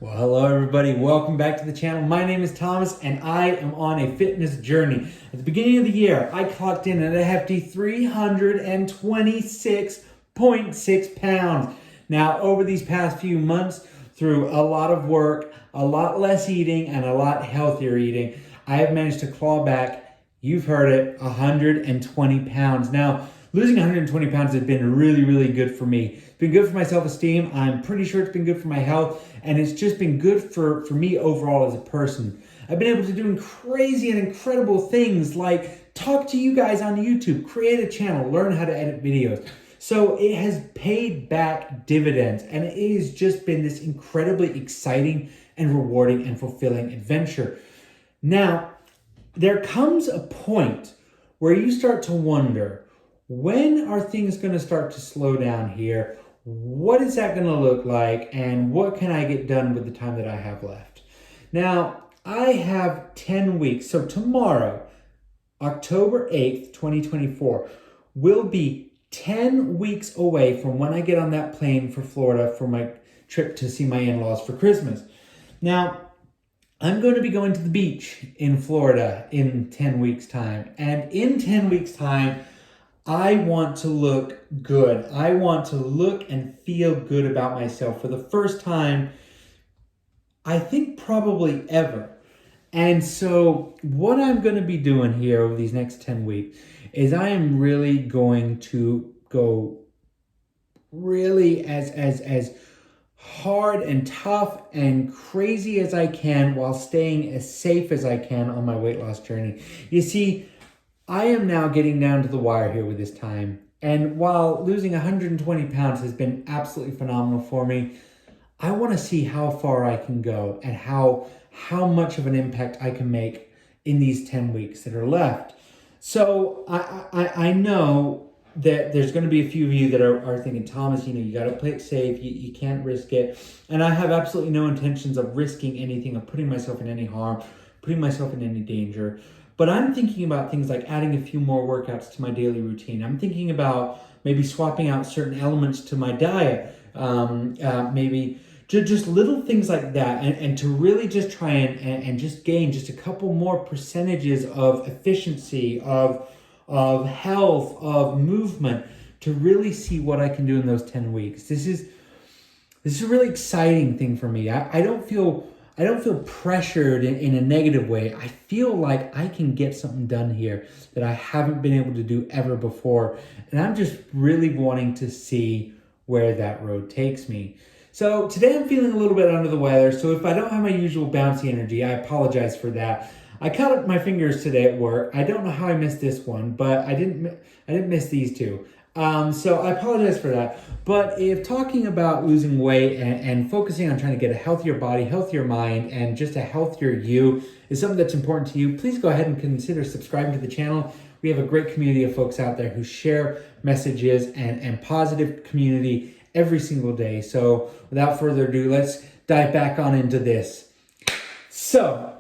Well, hello everybody. Welcome back to the channel. My name is Thomas and I am on a fitness journey. At the beginning of the year, I clocked in at a hefty 326.6 pounds. Now, over these past few months, through a lot of work, a lot less eating, and a lot healthier eating, I have managed to claw back, you've heard it, 120 pounds. Now, losing 120 pounds has been really, really good for me. It's been good for my self-esteem. I'm pretty sure it's been good for my health. And it's just been good for me overall as a person. I've been able to do crazy and incredible things like talk to you guys on YouTube, create a channel, learn how to edit videos. So it has paid back dividends. And it has just been this incredibly exciting and rewarding and fulfilling adventure. Now, there comes a point where you start to wonder, when are things going to start to slow down here? What is that going to look like? And what can I get done with the time that I have left? Now, I have 10 weeks. So tomorrow, October 8th, 2024, will be 10 weeks away from when I get on that plane for Florida for my trip to see my in-laws for Christmas. Now, I'm going to be going to the beach in Florida in 10 weeks' time. And in 10 weeks' time, I want to look good. I want to look and feel good about myself for the first time, I think probably ever. And so what I'm going to be doing here over these next 10 weeks is I am really going to go really as hard and tough and crazy as I can while staying as safe as I can on my weight loss journey. You see, I am now getting down to the wire here with this time. And while losing 120 pounds has been absolutely phenomenal for me, I want to see how far I can go and how much of an impact I can make in these 10 weeks that are left. So I know that there's going to be a few of you that are thinking, Thomas, you got to play it safe. You can't risk it. And I have absolutely no intentions of risking anything, of putting myself in any harm, putting myself in any danger. But I'm thinking about things like adding a few more workouts to my daily routine. I'm thinking about maybe swapping out certain elements to my diet, maybe just little things like that, and to really just try and just gain just a couple more percentages of efficiency, of health, of movement, to really see what I can do in those 10 weeks. This is a really exciting thing for me. I don't feel pressured in a negative way. I feel like I can get something done here that I haven't been able to do ever before. And I'm just really wanting to see where that road takes me. So today I'm feeling a little bit under the weather. So if I don't have my usual bouncy energy, I apologize for that. I cut up my fingers today at work. I don't know how I missed this one, but I didn't miss these two. So I apologize for that. But if talking about losing weight and focusing on trying to get a healthier body, healthier mind, and just a healthier you is something that's important to you, please go ahead and consider subscribing to the channel. We have a great community of folks out there who share messages and positive community every single day. So without further ado, let's dive back on into this. So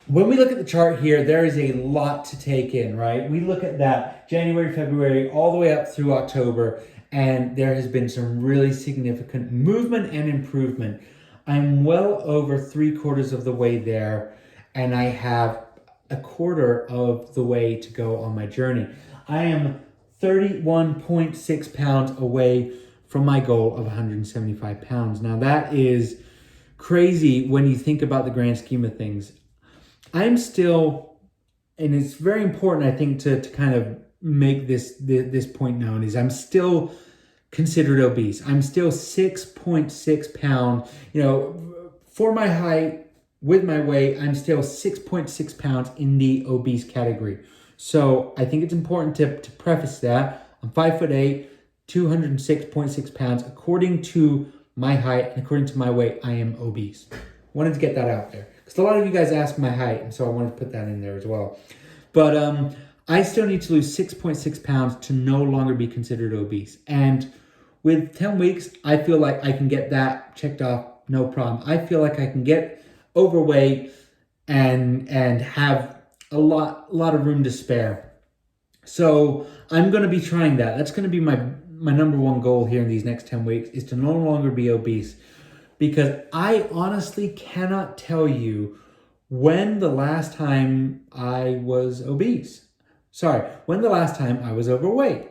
when we look at the chart here, there is a lot to take in, right? We look at that January, February, all the way up through October, and there has been some really significant movement and improvement. I'm well over 3/4 of the way there, and I have 1/4 of the way to go on my journey. I am 31.6 pounds away from my goal of 175 pounds. Now that is crazy when you think about the grand scheme of things. I'm still, and it's very important, I think, to kind of make this point known, is I'm still considered obese. I'm still 6.6 pounds. For my height, with my weight, I'm still 6.6 pounds in the obese category. So I think it's important to preface that. I'm 5'8", 206.6 pounds. According to my height and according to my weight, I am obese. Wanted to get that out there, because a lot of you guys ask my height, and so I wanted to put that in there as well. But I still need to lose 6.6 pounds to no longer be considered obese. And with 10 weeks, I feel like I can get that checked off, no problem. I feel like I can get overweight and have a lot of room to spare. So I'm going to be trying that. That's going to be my number one goal here in these next 10 weeks, is to no longer be obese. because I honestly cannot tell you when the last time I was obese. Sorry, when the last time I was overweight.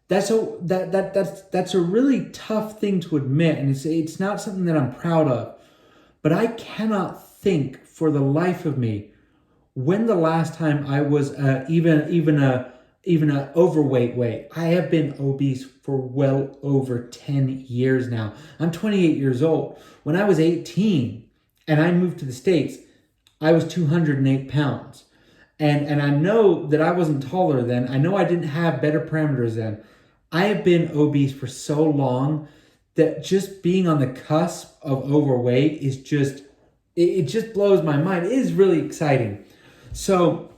That's a really tough thing to admit, and it's not something that I'm proud of. But I cannot think for the life of me when the last time I was even a overweight weight. I have been obese for well over 10 years now. I'm 28 years old. When I was 18 and I moved to the States, I was 208 pounds. And I know that I wasn't taller then. I know I didn't have better parameters then. I have been obese for so long that just being on the cusp of overweight is just, it just blows my mind. It is really exciting. So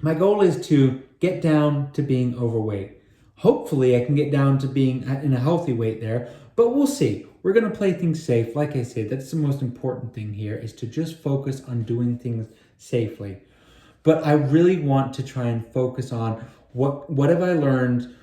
my goal is to get down to being overweight. Hopefully I can get down to being in a healthy weight there, but we'll see. We're going to play things safe. Like I said, that's the most important thing here, is to just focus on doing things safely. But I really want to try and focus on what have I learned?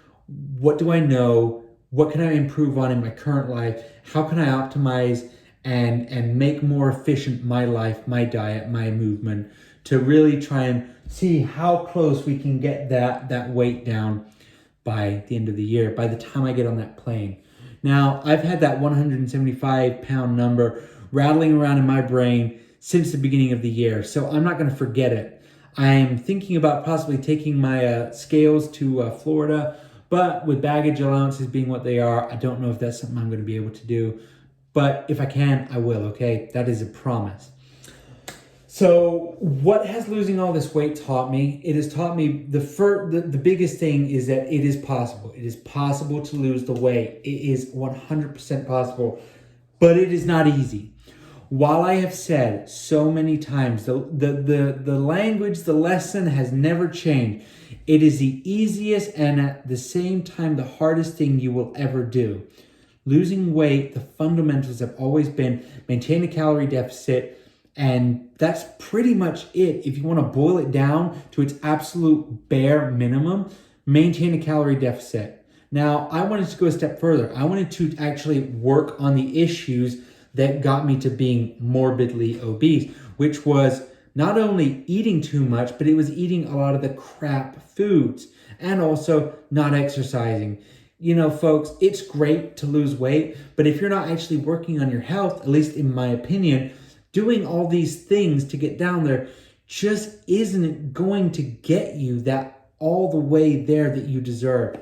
What do I know? What can I improve on in my current life? How can I optimize and make more efficient my life, my diet, my movement, to really try and see how close we can get that weight down by the end of the year, by the time I get on that plane. Now, I've had that 175-pound number rattling around in my brain since the beginning of the year, so I'm not going to forget it. I'm thinking about possibly taking my scales to Florida, but with baggage allowances being what they are, I don't know if that's something I'm going to be able to do. But if I can, I will, okay? That is a promise. So what has losing all this weight taught me? It has taught me the biggest thing is that it is possible. It is possible to lose the weight. It is 100% possible, but it is not easy. While I have said so many times, the language, the lesson has never changed. It is the easiest and at the same time the hardest thing you will ever do. Losing weight, the fundamentals have always been maintain a calorie deficit, and that's pretty much it. If you want to boil it down to its absolute bare minimum, maintain a calorie deficit. Now, I wanted to go a step further. I wanted to actually work on the issues that got me to being morbidly obese, which was not only eating too much, but it was eating a lot of the crap foods and also not exercising. You know, folks, it's great to lose weight, but if you're not actually working on your health, at least in my opinion, doing all these things to get down there just isn't going to get you that all the way there that you deserve.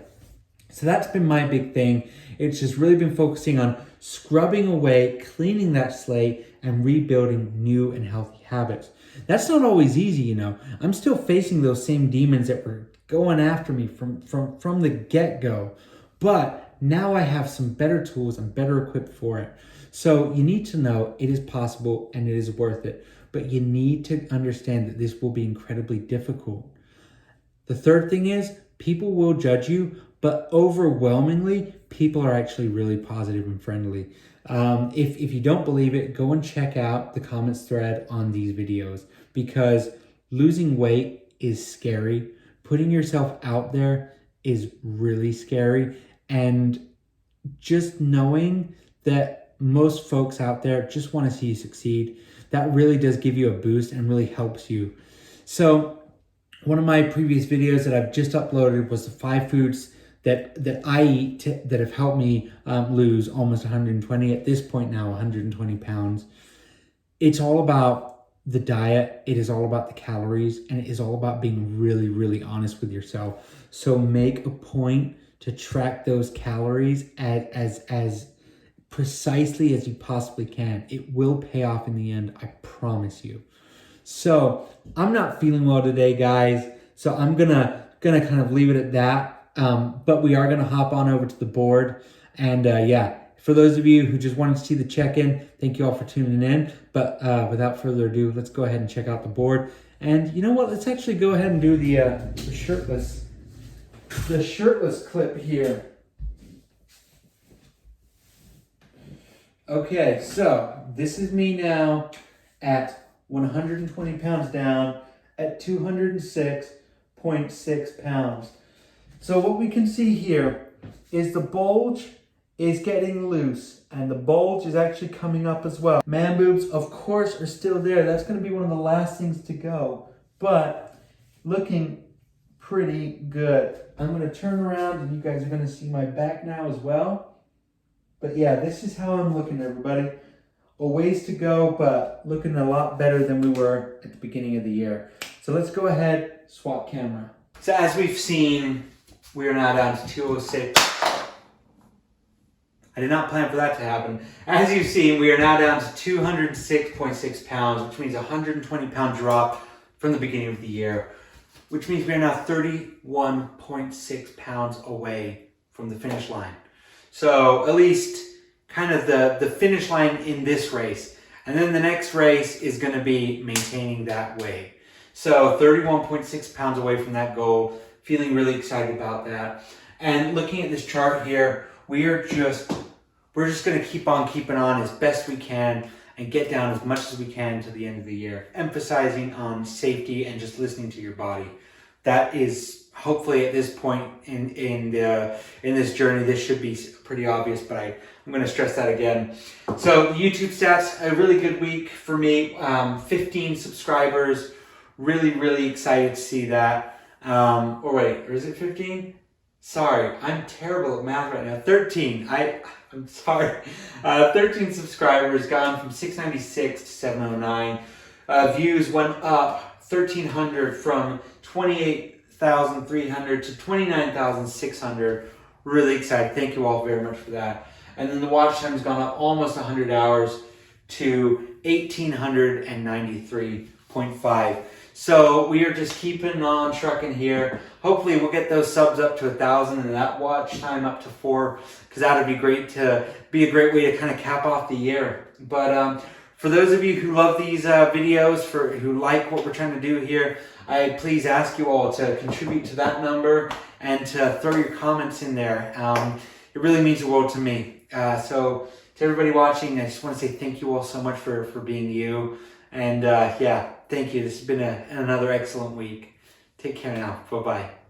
So that's been my big thing. It's just really been focusing on scrubbing away, cleaning that slate, and rebuilding new and healthy habits. That's not always easy, you know. I'm still facing those same demons that were going after me from the get-go. But now I have some better tools. I'm better equipped for it. So you need to know it is possible and it is worth it. But you need to understand that this will be incredibly difficult. The third thing is people will judge you, but overwhelmingly, people are actually really positive and friendly. If you don't believe it, go and check out the comments thread on these videos, because losing weight is scary. Putting yourself out there is really scary. And just knowing that most folks out there just want to see you succeed, that really does give you a boost and really helps you. So one of my previous videos that I've just uploaded was the 5 foods that I eat that have helped me lose almost 120, at this point now 120 pounds. It's all about the diet. It is all about the calories, and it is all about being really, really honest with yourself. So make a point to track those calories as precisely as you possibly can. It will pay off in the end, I promise you. So I'm not feeling well today, guys. So I'm gonna kind of leave it at that. But we are gonna hop on over to the board. And yeah, for those of you who just wanted to see the check-in, thank you all for tuning in. But without further ado, let's go ahead and check out the board. And you know what? Let's actually go ahead and do the shirtless clip here. Okay, so this is me now at 120 pounds down at 206.6 pounds. So what we can see here is the bulge is getting loose and the bulge is actually coming up as well. Man boobs, of course, are still there. That's going to be one of the last things to go, but looking pretty good. I'm going to turn around and you guys are going to see my back now as well. But yeah, this is how I'm looking, everybody. A ways to go, but looking a lot better than we were at the beginning of the year. So let's go ahead, swap camera. So as we've seen, we are now down to 206. I did not plan for that to happen. As you've seen, we are now down to 206.6 pounds, which means a 120-pound drop from the beginning of the year, which means we are now 31.6 pounds away from the finish line. So at least kind of the finish line in this race. And then the next race is going to be maintaining that weight. So 31.6 pounds away from that goal. Feeling really excited about that. And looking at this chart here, we're just going to keep on keeping on as best we can and get down as much as we can to the end of the year, emphasizing on safety and just listening to your body. That is hopefully at this point in this journey, this should be pretty obvious, but I'm going to stress that again. So YouTube stats, a really good week for me. 15 subscribers, really excited to see that. Or is it 15? Sorry, I'm terrible at math right now. 13. I'm sorry. 13 subscribers, gone from 696 to 709. Views went up 1,300 from 28,300 to 29,600. Really excited. Thank you all very much for that. And then the watch time has gone up almost 100 hours to 1,893.5. So we are just keeping on trucking here. Hopefully we'll get those subs up to 1,000 and that watch time up to 4, because that would be great to be a great way to kind of cap off the year. But for those of you who love these videos, who like what we're trying to do here, I please ask you all to contribute to that number and to throw your comments in there. It really means the world to me. So to everybody watching, I just want to say thank you all so much for being you. And yeah, thank you. This has been another excellent week. Take care now. Bye-bye.